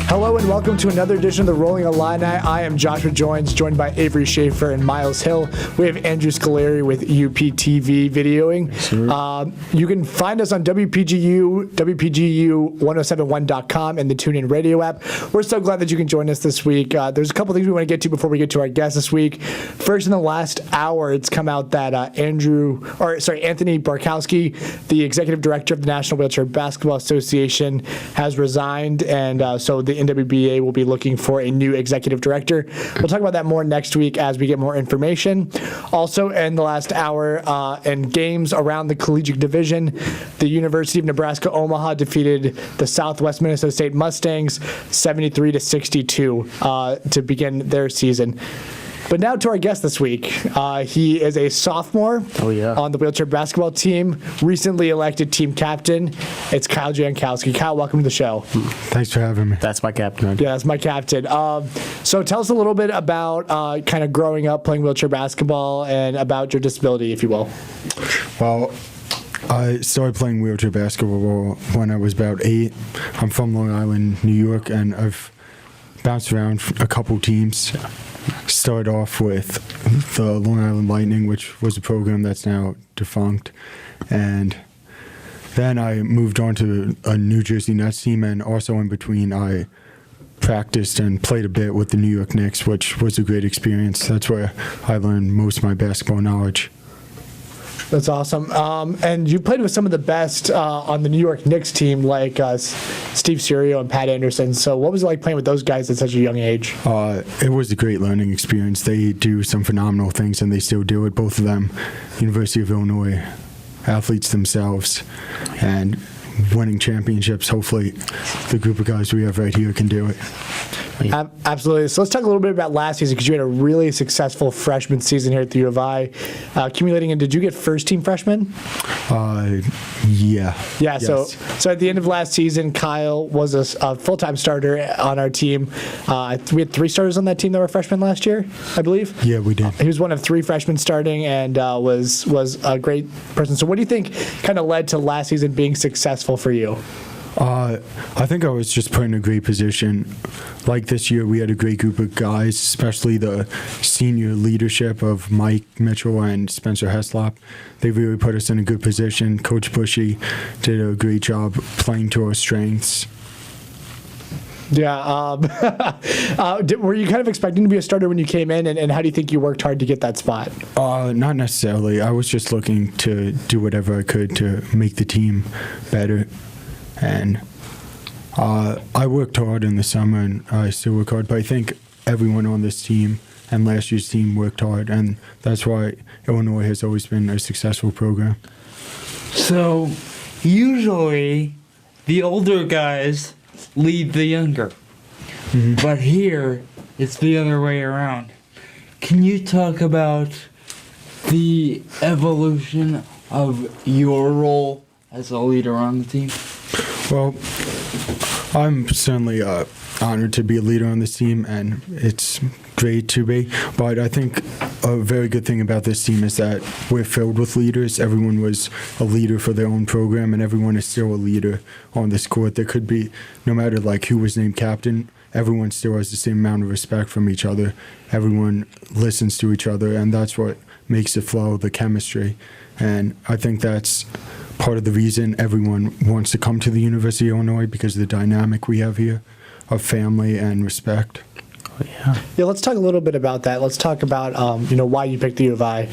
Hello and welcome to another edition of the Rolling Illini. I am Joshua joined by Avery, Schaefer, and Miles Hill. We have Andrew Scoleri with UPTV videoing. You can find us on WPGU, WPGU1071.com, and the TuneIn Radio app. We're so glad that you can join us this week. There's a couple things we want to get to before we get to our guest this week. First, in the last hour, it's come out that Anthony Jankowski, the executive director of the National Wheelchair Basketball Association, has resigned, and so the NWBA will be looking for a new executive director. We'll talk about that more next week as we get more information. Also, in the last hour, in games around the collegiate division, the University of Nebraska-Omaha defeated the Southwest Minnesota State Mustangs 73-62 to begin their season. But now to our guest this week. He is a sophomore on the wheelchair basketball team, recently elected team captain. It's Kyle Jankowski. Kyle, welcome to the show. Thanks for having me. That's my captain. Yeah, that's my captain. So tell us a little bit about kind of growing up playing wheelchair basketball and about your disability, if you will. Well, I started playing wheelchair basketball when I was about 8. I'm from Long Island, New York, and I've bounced around a couple teams. Started off with the Long Island Lightning, which was a program that's now defunct. And then I moved on to a New Jersey Nets team, and also in between I practiced and played a bit with the New York Knicks, which was a great experience. That's where I learned most of my basketball knowledge. That's awesome. And you played with some of the best on the New York Knicks team, like Steve Serio and Pat Anderson. So what was it like playing with those guys at such a young age? It was a great learning experience. They do some phenomenal things, and they still do it, both of them. University of Illinois athletes themselves, and winning championships. Hopefully the group of guys we have right here can do it. Absolutely. So let's talk a little bit about last season, because you had a really successful freshman season here at the U of I. Accumulating, and did you get first team freshman? Yeah. Yeah. Yes. So at the end of last season, Kyle was a full-time starter on our team. We had 3 starters on that team that were freshmen last year, I believe. Yeah, we did. He was one of 3 freshmen starting, and was a great person. So what do you think kind of led to last season being successful for you? I think I was just put in a great position. Like this year, we had a great group of guys, especially the senior leadership of Mike Mitchell and Spencer Heslop. They really put us in a good position. Coach Bushy did a great job playing to our strengths. Yeah. Were you kind of expecting to be a starter when you came in, and how do you think you worked hard to get that spot? Not necessarily. I was just looking to do whatever I could to make the team better. And I worked hard in the summer, and I still work hard. But I think everyone on this team and last year's team worked hard, and that's why Illinois has always been a successful program. So, usually, the older guys lead the younger. Mm-hmm. But here, it's the other way around. Can you talk about the evolution of your role as a leader on the team? Well, I'm certainly honored to be a leader on this team, and it's great to be. But I think a very good thing about this team is that we're filled with leaders. Everyone was a leader for their own program, and everyone is still a leader on this court. There could be, no matter like who was named captain, everyone still has the same amount of respect from each other. Everyone listens to each other, and that's what makes it flow, the chemistry. And I think that's part of the reason everyone wants to come to the University of Illinois, because of the dynamic we have here of family and respect. Yeah, let's talk a little bit about that. Let's talk about why you picked the U of I.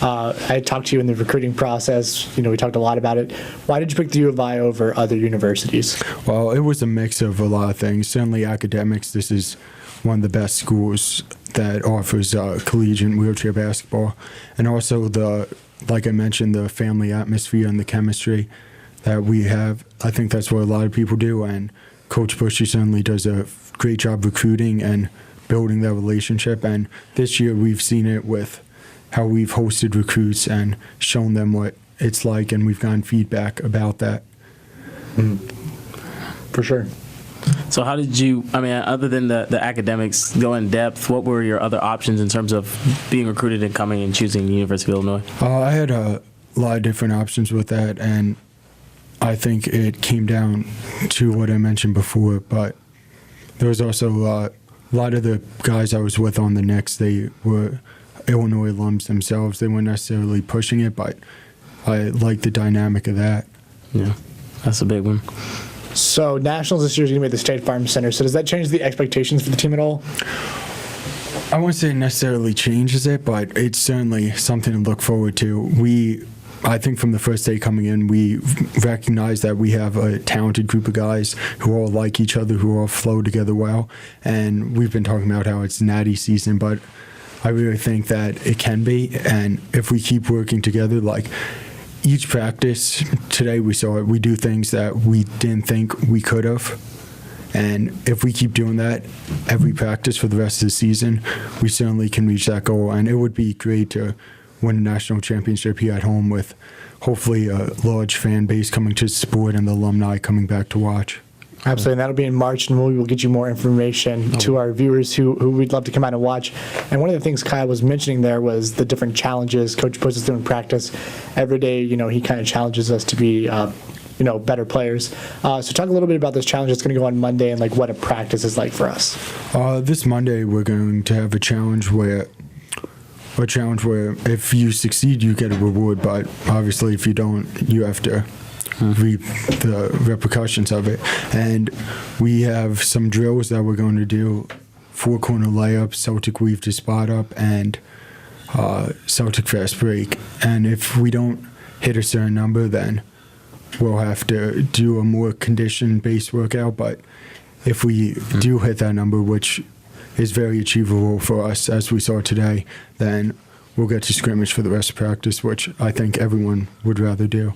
I talked to you in the recruiting process. We talked a lot about it. Why did you pick the U of I over other universities? Well, it was a mix of a lot of things. Certainly academics. This is one of the best schools that offers collegiate wheelchair basketball, and also like I mentioned, the family atmosphere and the chemistry that we have. I think that's what a lot of people do, and Coach Bushy certainly does a great job recruiting and building that relationship. And this year we've seen it with how we've hosted recruits and shown them what it's like, and we've gotten feedback about that. For sure. So how did you, I mean, other than the academics, go in depth, what were your other options in terms of being recruited and coming and choosing the University of Illinois? I had a lot of different options with that, and I think it came down to what I mentioned before, but there was also a lot of the guys I was with on the Knicks, they were Illinois alums themselves. They weren't necessarily pushing it, but I liked the dynamic of that. Yeah, that's a big one. So Nationals this year is going to be at the State Farm Center. So does that change the expectations for the team at all? I won't say it necessarily changes it, but it's certainly something to look forward to. I think from the first day coming in, we recognized that we have a talented group of guys who all like each other, who all flow together well. And we've been talking about how it's natty season, but I really think that it can be. And if we keep working together, like each practice, today we saw it, we do things that we didn't think we could have. And if we keep doing that every practice for the rest of the season, we certainly can reach that goal. And it would be great to win a national championship here at home with hopefully a large fan base coming to support and the alumni coming back to watch. Absolutely, and that'll be in March, and we will get you more information to our viewers who we'd love to come out and watch. And one of the things Kyle was mentioning there was the different challenges Coach puts us through in practice. Every day, he kind of challenges us to be, better players. So talk a little bit about this challenge that's going to go on Monday and like what a practice is like for us. This Monday, we're going to have a challenge where if you succeed, you get a reward, but obviously if you don't, you have to reap the repercussions of it. And we have some drills that we're going to do: 4-corner layup, Celtic weave to spot up, and Celtic fast break. And if we don't hit a certain number, then we'll have to do a more condition-based workout. But if we do hit that number, which is very achievable for us, as we saw today, then we'll get to scrimmage for the rest of practice, which I think everyone would rather do.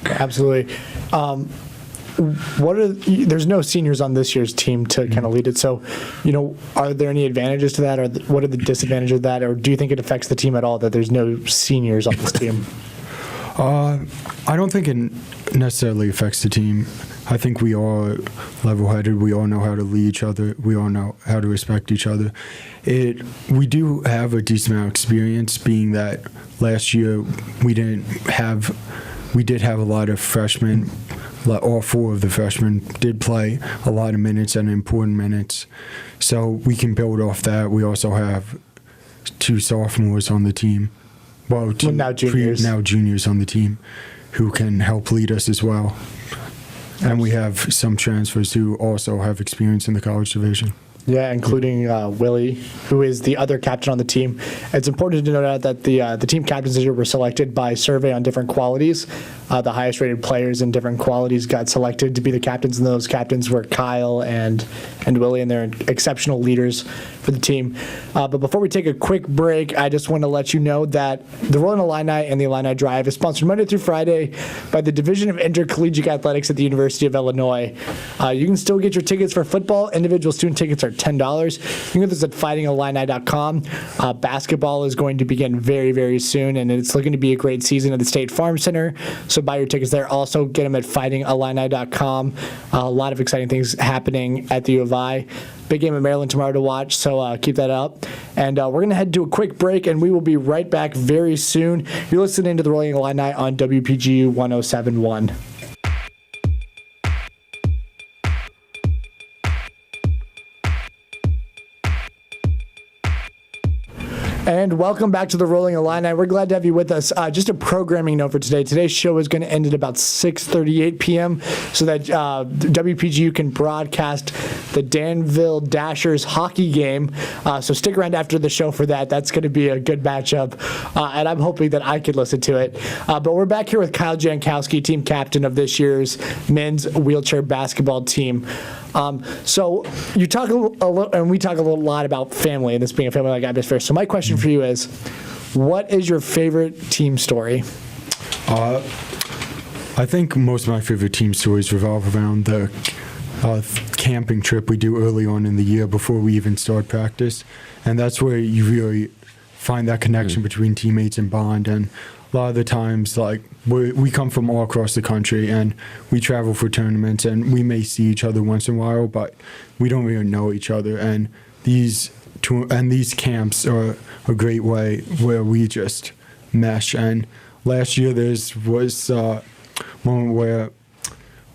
Absolutely. There's no seniors on this year's team to kind of lead it. So, are there any advantages to that, or what are the disadvantages of that, or do you think it affects the team at all that there's no seniors on this team? I don't think it necessarily affects the team. I think we are level-headed. We all know how to lead each other. We all know how to respect each other. We do have a decent amount of experience, being that last year we did have a lot of freshmen. All 4 of the freshmen did play a lot of minutes and important minutes. So we can build off that. We also have 2 sophomores on the team. Well, now juniors. Now juniors on the team who can help lead us as well. And we have some transfers who also have experience in the college division. Yeah, including Willie, who is the other captain on the team. It's important to note that the team captains this year were selected by survey on different qualities. The highest rated players in different qualities got selected to be the captains, and those captains were Kyle and Willie, and they're exceptional leaders for the team. But before we take a quick break, I just want to let you know that the Rollin Illini and the Illini Drive is sponsored Monday through Friday by the Division of Intercollegiate Athletics at the University of Illinois. You can still get your tickets for football. Individual student tickets are $10. You can get this at fightingillini.com. Basketball is going to begin very, very soon, and it's looking to be a great season at the State Farm Center. So buy your tickets there. Also get them at fightingillini.com. A lot of exciting things happening at the U of I. Big game in Maryland tomorrow to watch, so keep that up. And we're going to head to a quick break, and we will be right back very soon. You're listening to the Rollin Illini on WPGU 107.1. And welcome back to the Rollin Illini. We're glad to have you with us. Just a programming note for today. Today's show is going to end at about 6:38 p.m. so that WPGU can broadcast the Danville Dashers hockey game. So stick around after the show for that. That's going to be a good matchup, and I'm hoping that I could listen to it. But we're back here with Kyle Jankowski, team captain of this year's men's wheelchair basketball team. So you talk a little, and we talk a lot about family and this being a family-like atmosphere. So my question for you is, what is your favorite team story? I think most of my favorite team stories revolve around the camping trip we do early on in the year before we even start practice, and that's where you really find that connection between teammates and bond. And a lot of the times, like, we come from all across the country and we travel for tournaments and we may see each other once in a while, but we don't really know each other. And these camps are a great way where we just mesh. And last year was a moment where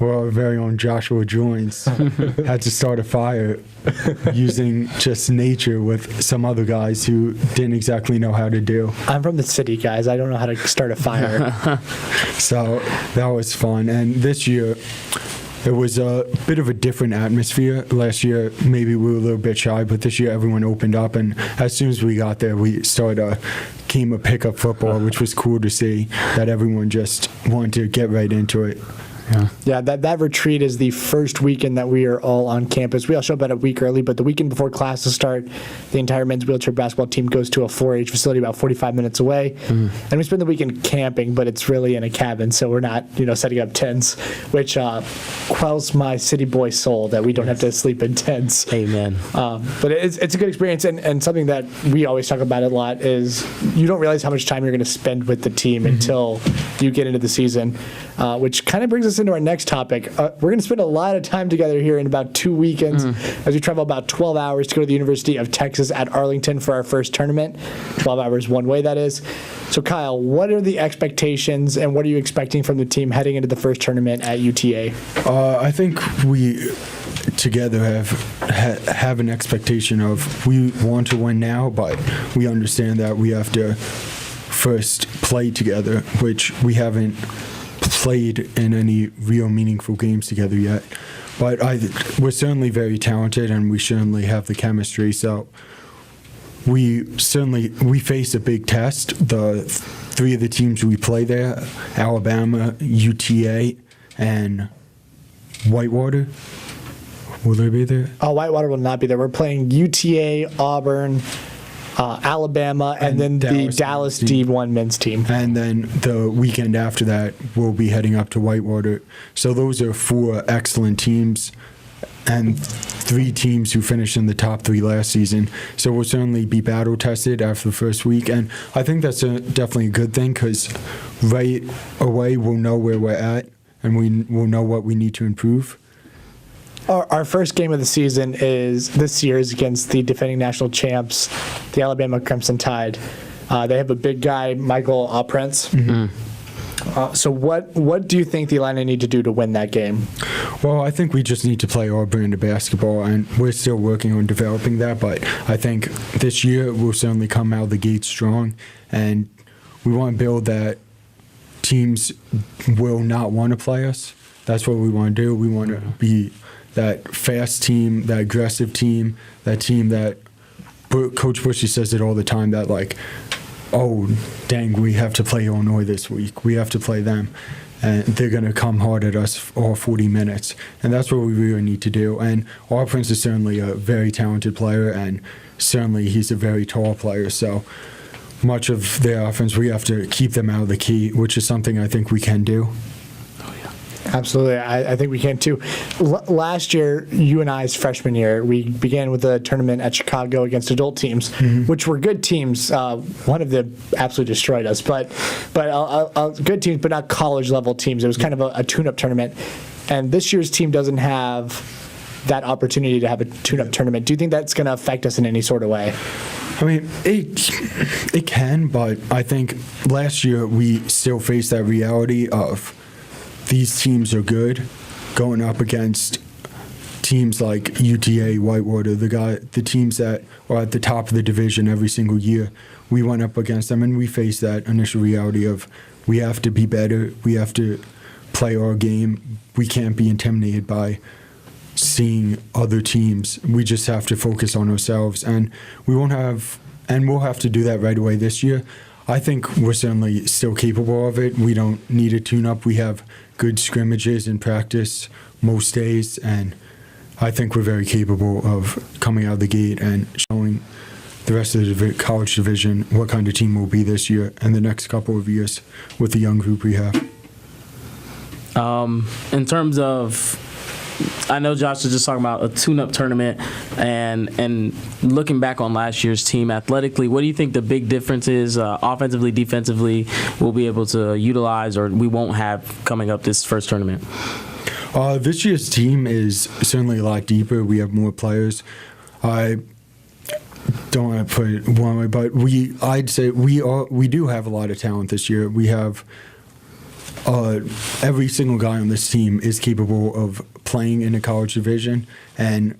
our very own Joshua Joins had to start a fire using just nature with some other guys who didn't exactly know how to do. I'm from the city, guys. I don't know how to start a fire. So that was fun. And this year, it was a bit of a different atmosphere. Last year, maybe we were a little bit shy, but this year everyone opened up. And as soon as we got there, we started a game of pickup football, which was cool to see that everyone just wanted to get right into it. Yeah, that retreat is the first weekend that we are all on campus. We all show up about a week early, but the weekend before classes start, the entire men's wheelchair basketball team goes to a 4-H facility about 45 minutes away. And we spend the weekend camping, but it's really in a cabin, so we're not, setting up tents, which quells my city boy soul that we don't have to sleep in tents. Amen. But it's a good experience, and something that we always talk about a lot is you don't realize how much time you're going to spend with the team until you get into the season, which kind of brings us into our next topic. We're going to spend a lot of time together here in about 2 weekends as we travel about 12 hours to go to the University of Texas at Arlington for our first tournament. 12 hours one way, that is. So, Kyle, what are the expectations and what are you expecting from the team heading into the first tournament at UTA? I think we together have an expectation of we want to win now, but we understand that we have to first play together, which we haven't played in any real meaningful games together yet. But we're certainly very talented and we certainly have the chemistry. So we face a big test. The three of the teams we play there, Alabama, UTA, and Whitewater. Will they be there? Whitewater will not be there. We're playing UTA, Auburn, Alabama, and then the Dallas D1 men's team. And then the weekend after that, we'll be heading up to Whitewater. So those are 4 excellent teams and 3 teams who finished in the top 3 last season. So we'll certainly be battle tested after the first week. And I think that's definitely a good thing because right away we'll know where we're at and we'll know what we need to improve. Our first game of the season this year is against the defending national champs, the Alabama Crimson Tide. They have a big guy, Michael Prince. So what do you think the Illini need to do to win that game? Well, I think we just need to play our brand of basketball, and we're still working on developing that. But I think this year we'll certainly come out of the gate strong, and we want to build that teams will not want to play us. That's what we want to do. We want to be that fast team, that aggressive team, that team that Coach Bushy says it all the time, that like, oh, dang, we have to play Illinois this week. We have to play them. And they're going to come hard at us all 40 minutes. And that's what we really need to do. And our Prince is certainly a very talented player, and certainly he's a very tall player. So much of their offense, we have to keep them out of the key, which is something I think we can do. Absolutely. I think we can too. Last year, you and I's freshman year, we began with a tournament at Chicago against adult teams, which were good teams. One of them absolutely destroyed us, but good teams, but not college level teams. It was kind of a tune-up tournament. And this year's team doesn't have that opportunity to have a tune-up tournament. Do you think that's going to affect us in any sort of way? I mean, it can, but I think last year we still faced that reality of these teams are good going up against teams like UTA, Whitewater, the teams that are at the top of the division every single year. We went up against them and we faced that initial reality of we have to be better, we have to play our game, we can't be intimidated by seeing other teams. We just have to focus on ourselves, and we'll have to do that right away this year. I think we're certainly still capable of it. We don't need a tune-up. We have good scrimmages in practice most days, and I think we're very capable of coming out of the gate and showing the rest of the college division what kind of team we'll be this year and the next couple of years with the young group we have. In terms of, I know Josh was just talking about a tune-up tournament, and looking back on last year's team athletically, what do you think the big difference is offensively, defensively, we'll be able to utilize or we won't have coming up this first tournament? This year's team is certainly a lot deeper. We have more players. I don't want to put it one way, but I'd say we do have a lot of talent this year. We have every single guy on this team is capable of playing in a college division, and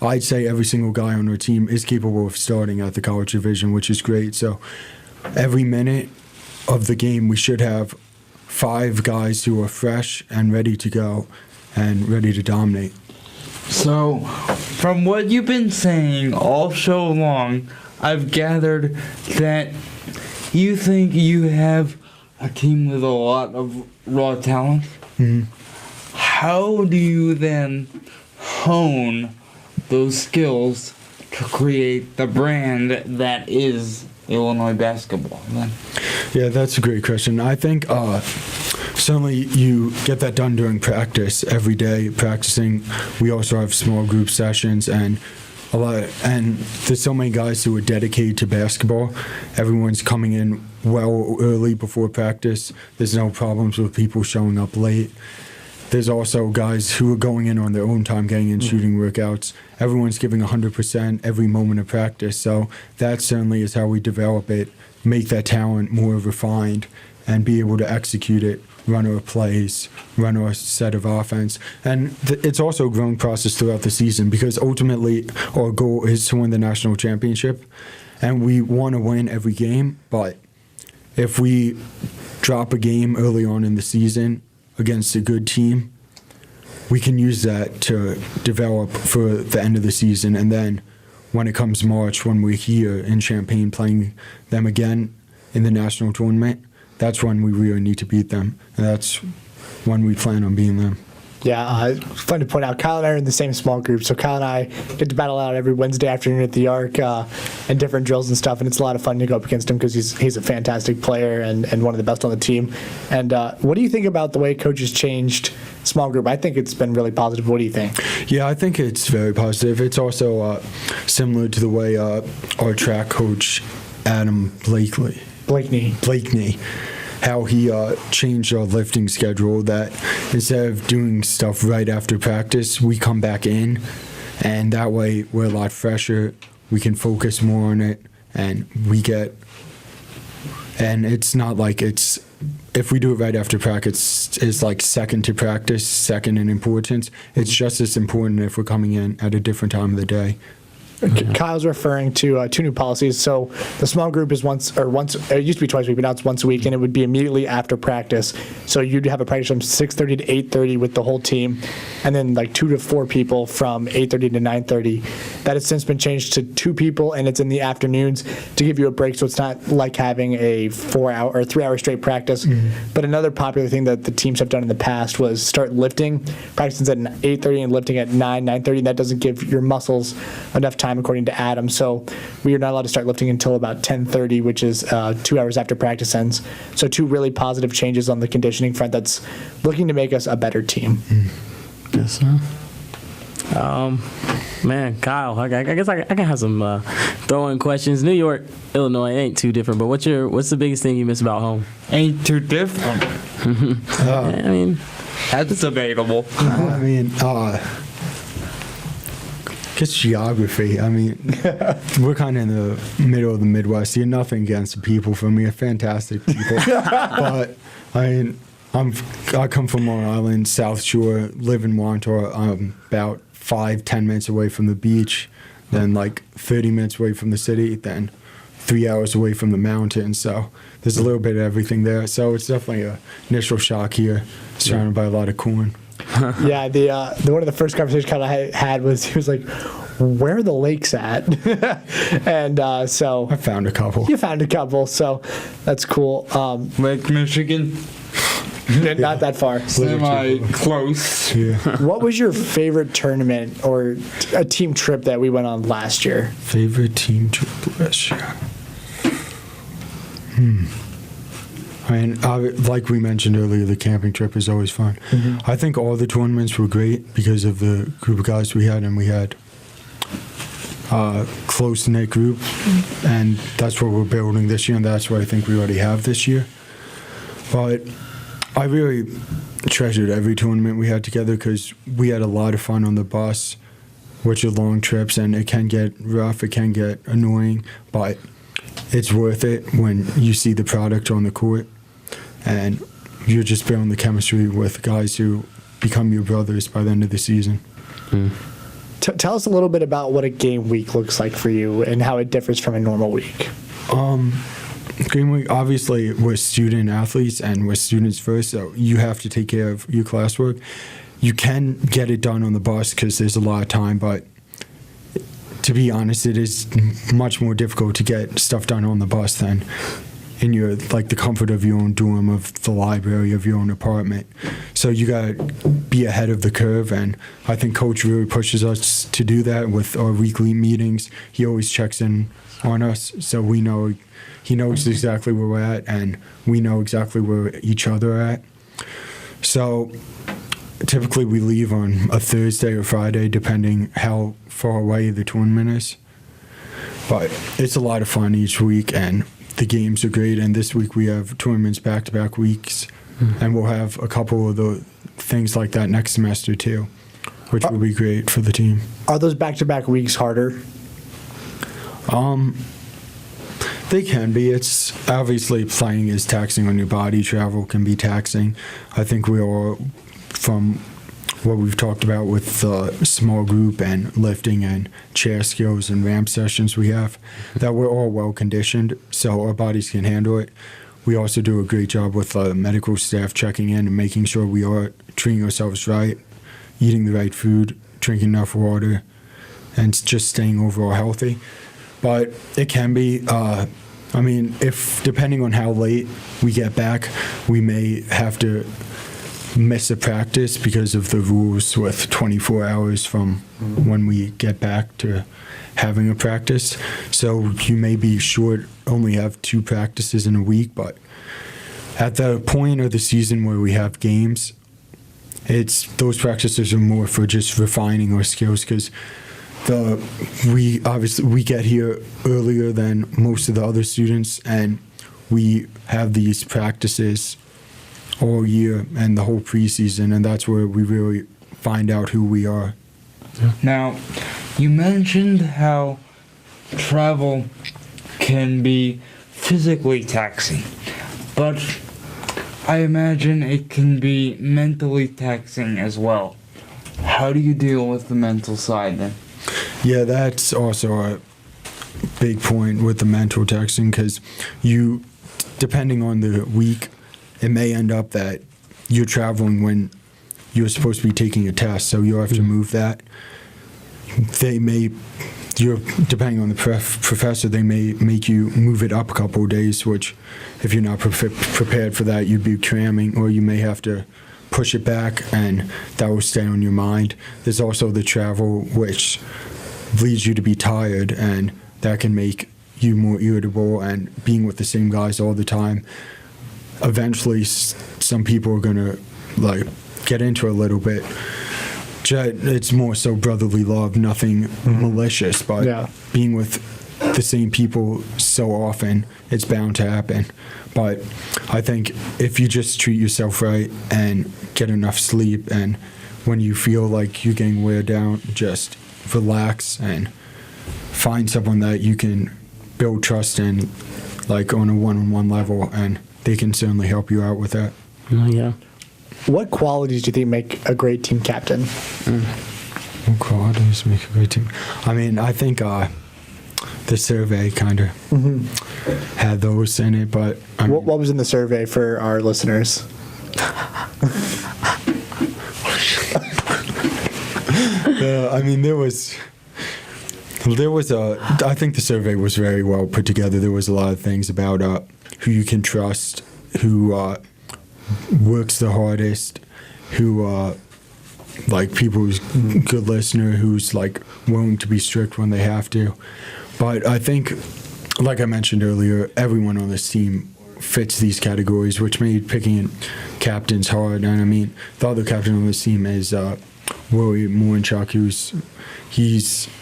I'd say every single guy on our team is capable of starting at the college division, which is great. So every minute of the game, we should have 5 guys who are fresh and ready to go and ready to dominate. So, from what you've been saying all show long, I've gathered that you think you have a team with a lot of raw talent. Mm-hmm. How do you then hone those skills to create the brand that is Illinois basketball then? Yeah, that's a great question. I think certainly you get that done during practice, every day practicing. We also have small group sessions and there's so many guys who are dedicated to basketball. Everyone's coming in well early before practice. There's no problems with people showing up late. There's also guys who are going in on their own time, getting in shooting workouts. Everyone's giving 100% every moment of practice. So that certainly is how we develop it, make that talent more refined, and be able to execute it, run our plays, run our set of offense. And it's also a growing process throughout the season because ultimately our goal is to win the national championship. And we want to win every game, but if we drop a game early on in the season against a good team, we can use that to develop for the end of the season. And then when it comes March, when we're here in Champaign playing them again in the national tournament, that's when we really need to beat them. And that's when we plan on beating them. Yeah, fun to point out, Kyle and I are in the same small group. So Kyle and I get to battle out every Wednesday afternoon at the Arc and different drills and stuff. And it's a lot of fun to go up against him because he's a fantastic player and one of the best on the team. And what do you think about the way coaches changed small group? I think it's been really positive. What do you think? Yeah, I think it's very positive. It's also similar to the way our track coach, Adam Blakeney, how he changed our lifting schedule, that instead of doing stuff right after practice, we come back in, and that way we're a lot fresher, we can focus more on it, and it's not like if we do it right after practice, it's like second to practice, second in importance. It's just as important if we're coming in at a different time of the day. Kyle's referring to 2 new policies. So the small group is once, it used to be twice a week, but now it's once a week, and it would be immediately after practice. So you'd have a practice from 6:30 to 8:30 with the whole team, and then like 2 to 4 people from 8:30 to 9:30. That has since been changed to 2 people, and it's in the afternoons to give you a break, so it's not like having a 4-hour or 3-hour straight practice. Mm-hmm. But another popular thing that the teams have done in the past was start lifting, practicing at 8:30 and lifting at 9:30. That doesn't give your muscles enough time, according to Adam. So we are not allowed to start lifting until about 10:30, which is 2 hours after practice ends. So 2 really positive changes on the conditioning front that's looking to make us a better team. Yes, sir. Man, Kyle, I guess I can have some throw-in questions. New York, Illinois ain't too different, but what's the biggest thing you miss about home? Ain't too different. I mean, that's debatable. I mean, it's geography. I mean, we're kind of in the middle of the Midwest. You're nothing against the people from here, fantastic people. But I mean, I come from Long Island, South Shore, live in Wantor. I'm about 5-10 minutes away from the beach, then like 30 minutes away from the city, then 3 hours away from the mountains. So there's a little bit of everything there. So it's definitely an initial shock here, surrounded by a lot of corn. Yeah, the one of the first conversations kind of had was he was like, "Where are the lakes at?" And so I found a couple. You found a couple, so that's cool. Lake Michigan. Not that far. Semi close. Yeah. What was your favorite tournament or a team trip that we went on last year? Favorite team trip last year? I mean, like we mentioned earlier, the camping trip is always fun. I think all the tournaments were great because of the group of guys we had, and we had a close-knit group, and that's what we're building this year, and that's what I think we already have this year. But I really treasured every tournament we had together because we had a lot of fun on the bus, which are long trips, and it can get rough, it can get annoying, but it's worth it when you see the product on the court, and you're just building the chemistry with guys who become your brothers by the end of the season. Tell us a little bit about what a game week looks like for you and how it differs from a normal week. Game week, obviously, we're student athletes and we're students first, so you have to take care of your classwork. You can get it done on the bus because there's a lot of time, but to be honest, it is much more difficult to get stuff done on the bus than in your, like, the comfort of your own dorm, of the library, of your own apartment. So you got to be ahead of the curve, and I think Coach really pushes us to do that with our weekly meetings. He always checks in on us, so we know he knows exactly where we're at, and we know exactly where each other are at. So typically we leave on a Thursday or Friday, depending how far away the tournament is. But it's a lot of fun each week, and the games are great. And this week we have tournaments back-to-back weeks, and we'll have a couple of the things like that next semester too, which will be great for the team. Are those back-to-back weeks harder? They can be. It's obviously, playing is taxing on your body. Travel can be taxing. I think we all, from what we've talked about with the small group and lifting and chair skills and ramp sessions we have, that we're all well conditioned, so our bodies can handle it. We also do a great job with medical staff checking in and making sure we are treating ourselves right, eating the right food, drinking enough water, and just staying overall healthy. But it can be, I mean, if depending on how late we get back, we may have to miss a practice because of the rules with 24 hours from when we get back to having a practice. So you may be short, only have 2 practices in a week, but at the point of the season where we have games, those practices are more for just refining our skills, because we get here earlier than most of the other students, and we have these practices all year and the whole preseason, and that's where we really find out who we are. Now, you mentioned how travel can be physically taxing, but I imagine it can be mentally taxing as well. How do you deal with the mental side then? Yeah, that's also a big point with the mental taxing, because you, depending on the week, it may end up that you're traveling when you're supposed to be taking a test, so you'll have to move that. Depending on the professor, they may make you move it up a couple of days, which if you're not prepared for that, you'd be cramming, or you may have to push it back, and that will stay on your mind. There's also the travel, which leads you to be tired, and that can make you more irritable, and being with the same guys all the time. Eventually, some people are gonna get into it a little bit. It's more so brotherly love, nothing malicious, but being with the same people so often, it's bound to happen. But I think if you just treat yourself right and get enough sleep, and when you feel like you're getting wear down, just relax and find someone that you can build trust in, like on a one-on-one level, and they can certainly help you out with that. Yeah. What qualities do you think make a great team captain? What qualities make a great team? I mean, I think the survey kind of had those in it, but What was in the survey for our listeners? I mean, there was I think the survey was very well put together. There was a lot of things about who you can trust, who works the hardest, who people who's good listener, who's willing to be strict when they have to. But I think, like I mentioned earlier, everyone on this team fits these categories, which made picking captains hard. And I mean, the other captain on this team is Rory Morinchuk,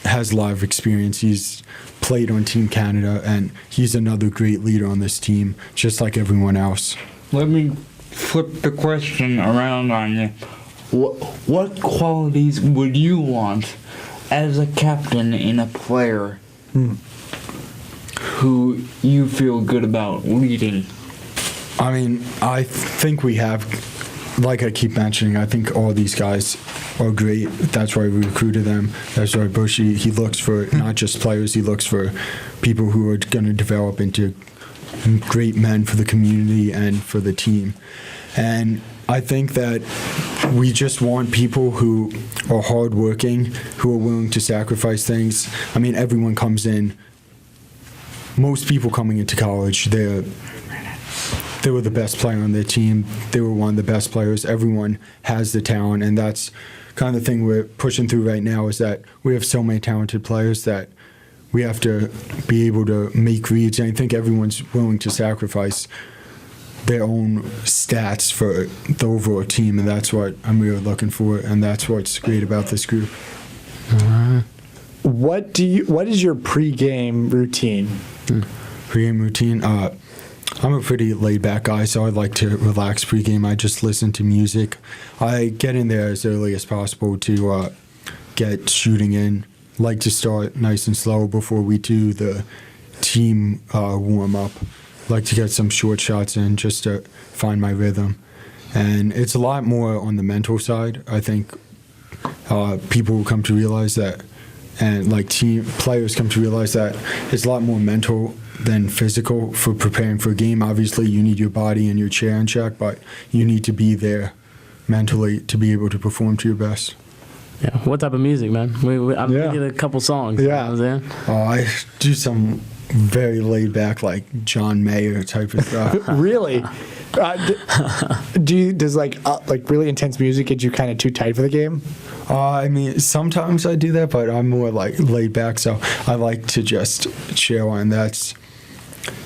has a lot of experience. He's played on Team Canada, and he's another great leader on this team, just like everyone else. Let me flip the question around on you. What qualities would you want as a captain in a player who you feel good about leading? I mean, I think we have, like I keep mentioning, I think all these guys are great. That's why we recruited them. That's why Bushy, he looks for not just players, he looks for people who are going to develop into great men for the community and for the team. And I think that we just want people who are hardworking, who are willing to sacrifice things. I mean, everyone comes in. Most people coming into college, they were the best player on their team. They were one of the best players. Everyone has the talent, and that's kind of the thing we're pushing through right now, is that we have so many talented players that we have to be able to make reads. And I think everyone's willing to sacrifice their own stats for the overall team, and that's what I'm really looking for, and that's what's great about this group. What is your pregame routine? Pregame routine? I'm a pretty laid-back guy, so I like to relax pregame. I just listen to music. I get in there as early as possible to get shooting in. Like to start nice and slow before we do the team warm-up. Like to get some short shots in just to find my rhythm. And it's a lot more on the mental side. I think people come to realize that, and like team players come to realize that it's a lot more mental than physical for preparing for a game. Obviously, you need your body and your chair in check, but you need to be there mentally to be able to perform to your best. Yeah. What type of music, man? I'm thinking a couple songs. Yeah. You know what I'm saying? I do some very laid back, like John Mayer type of stuff. Really? Does like really intense music get you kind of too tight for the game? I mean, sometimes I do that, but I'm more like laid back, so I like to just chill, and that's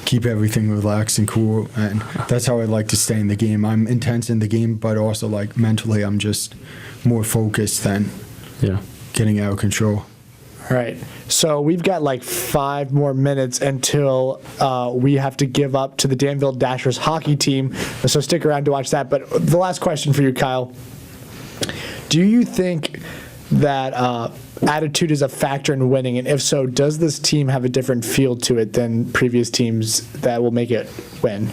keep everything relaxed and cool, and that's how I like to stay in the game. I'm intense in the game, but also like mentally, I'm just more focused than getting out of control. All right. So we've got like 5 more minutes until we have to give up to the Danville Dashers hockey team. So stick around to watch that. But the last question for you, Kyle. Do you think that attitude is a factor in winning? And if so, does this team have a different feel to it than previous teams that will make it win?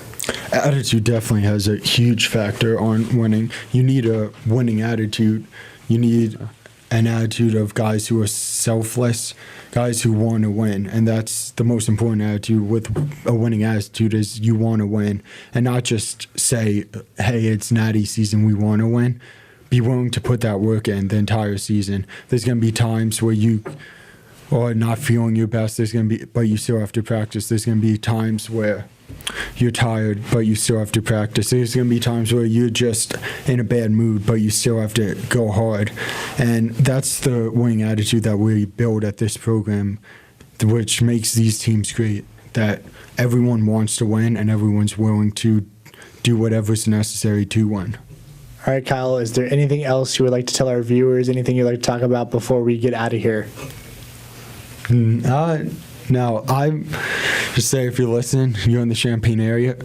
Attitude definitely has a huge factor on winning. You need a winning attitude. You need an attitude of guys who are selfless, guys who want to win. And that's the most important attitude with a winning attitude, is you want to win. And not just say, hey, it's Natty season, we want to win. Be willing to put that work in the entire season. There's going to be times where you are not feeling your best. There's going to be, but you still have to practice. There's going to be times where you're tired, but you still have to practice. There's going to be times where you're just in a bad mood, but you still have to go hard. And that's the winning attitude that we build at this program, which makes these teams great, that everyone wants to win and everyone's willing to do whatever's necessary to win. All right, Kyle, is there anything else you would like to tell our viewers, anything you'd like to talk about before we get out of here? No, I just say, if you're listening, you're in the Champaign area,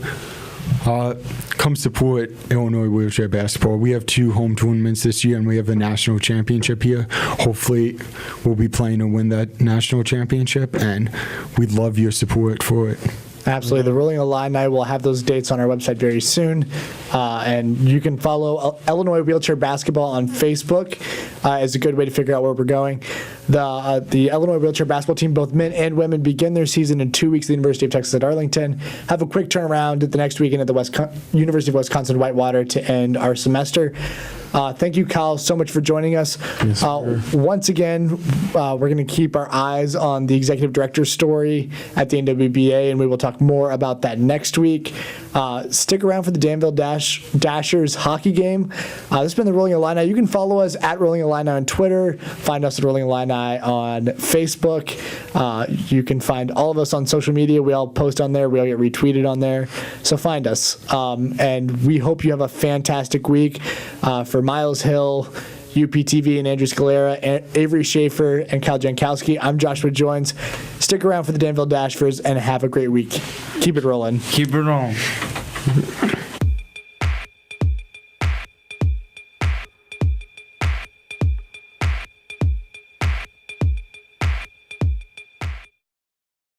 come support Illinois wheelchair basketball. We have 2 home tournaments this year, and we have a national championship here. Hopefully, we'll be playing to win that national championship, and we'd love your support for it. Absolutely. The Rolling Illini will have those dates on our website very soon. And you can follow Illinois Wheelchair Basketball on Facebook as a good way to figure out where we're going. The Illinois Wheelchair Basketball team, both men and women, begin their season in 2 weeks at the University of Texas at Arlington. Have a quick turnaround at the next weekend at the University of Wisconsin-Whitewater to end our semester. Thank you, Kyle, so much for joining us. Yes, once again, we're going to keep our eyes on the executive director's story at the NWBA, and we will talk more about that next week. Stick around for the Danville Dashers hockey game. This has been the Rolling Illini. You can follow us at Rolling Illini on Twitter. Find us at Rolling Illini and I on Facebook. You can find all of us on social media. We all post on there. We all get retweeted on there. So find us. And we hope you have a fantastic week. For Miles Hill, UPTV, and Andrew Scalera, and Avery Schaefer, and Kyle Jankowski, I'm Joshua Joins. Stick around for the Danville Dashers and have a great week. Keep it rolling. Keep it on.